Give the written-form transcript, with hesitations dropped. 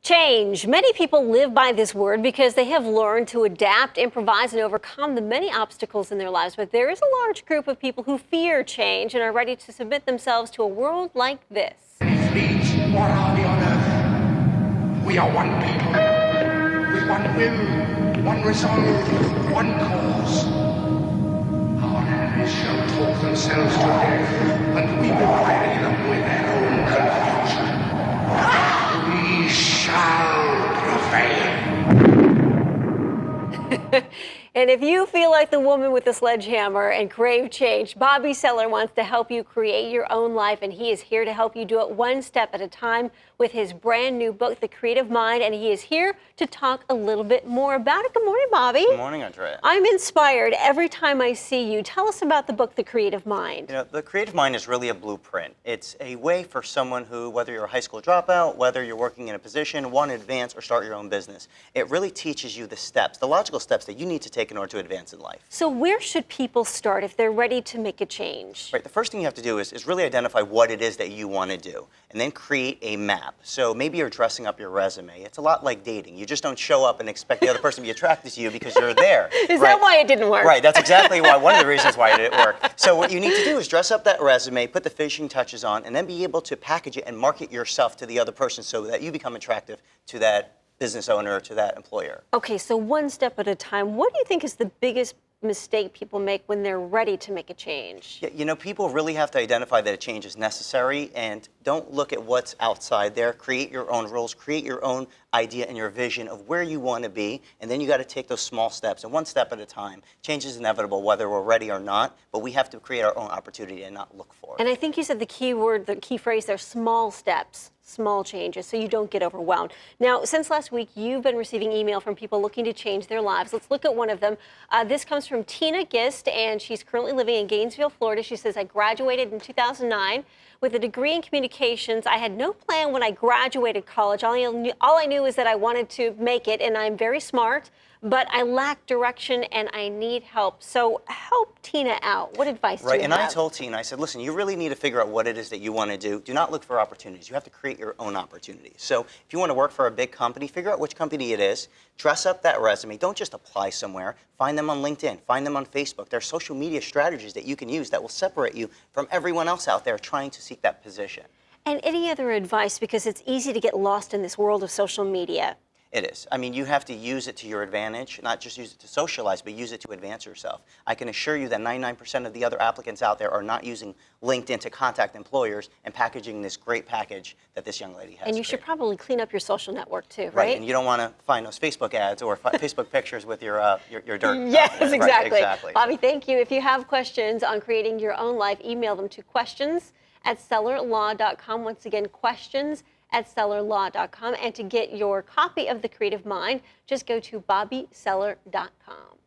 Change. Many people live by this word because they have learned to adapt, improvise, and overcome the many obstacles in their lives. But there is a large group of people who fear change and are ready to submit themselves to a world like this. Fleet, what are we on earth? We are one people, with one will, one resolve, one cause. Our enemies shall talk themselves to death, and we will bury them with their own confusion. We shall prevail. And if you feel like the woman with the sledgehammer and crave change, Bobbie Celler wants to help you create your own life, and he is here to help you do it one step at a time with his brand new book, The Creative Mind, and he is here to talk a little bit more about it. Good morning, Bobbie. Good morning, Andrea. I'm inspired every time I see you. Tell us about the book, The Creative Mind. You know, The Creative Mind is really a blueprint. It's a way for someone who, whether you're a high school dropout, whether you're working in a position, want to advance or start your own business, it really teaches you the steps, the logical steps that you need to take in order to advance in life. So where should people start if they're ready to make a change? Right, the first thing you have to do is really identify what it is that you want to do, and then create a map. So maybe you're dressing up your resume. It's a lot like dating. You just don't show up and expect the other person to be attracted to you because you're there. Is that why it didn't work? Right, that's exactly why, one of the reasons why it didn't work. So what you need to do is dress up that resume, put the finishing touches on, and then be able to package it and market yourself to the other person so that you become attractive to that business owner or to that employer. Okay, so one step at a time. What do you think is the biggest mistake people make when they're ready to make a change? Yeah, you know, people really have to identify that a change is necessary and don't look at what's outside there. Create your own rules, create your own idea and your vision of where you want to be, and then you got to take those small steps, and one step at a time. Change is inevitable whether we're ready or not, but we have to create our own opportunity and not look for it. And I think you said the key word, the key phrase there, small steps, small changes, so you don't get overwhelmed. Now, since last week, you've been receiving email from people looking to change their lives. Let's look at one of them. This comes from Tina Gist, and she's currently living in Gainesville, Florida. She says, I graduated in 2009 with a degree in communications. I had no plan when I graduated college. All I knew is that I wanted to make it, and I'm very smart, but I lack direction and I need help. So help Tina out. What advice do you have? Right, and I told Tina, I said, listen, you really need to figure out what it is that you want to do. Do not look for opportunities. You have to create your own opportunities. So if you want to work for a big company, figure out which company it is, dress up that resume. Don't just apply somewhere. Find them on LinkedIn, find them on Facebook. There are social media strategies that you can use that will separate you from everyone else out there trying to seek that position. And any other advice, because it's easy to get lost in this world of social media? It is. I mean, you have to use it to your advantage, not just use it to socialize, but use it to advance yourself. I can assure you that 99% of the other applicants out there are not using LinkedIn to contact employers and packaging this great package that this young lady has. And you should probably clean up your social network too, right? Right, and you don't want to find those Facebook ads or Facebook pictures with your dirt. Yes, exactly. Right, exactly. Bobbie, thank you. If you have questions on creating your own life, email them to questions@cellerlaw.com. Once again, questions@cellerlaw.com. And to get your copy of The Creative Mind, just go to bobbieceller.com.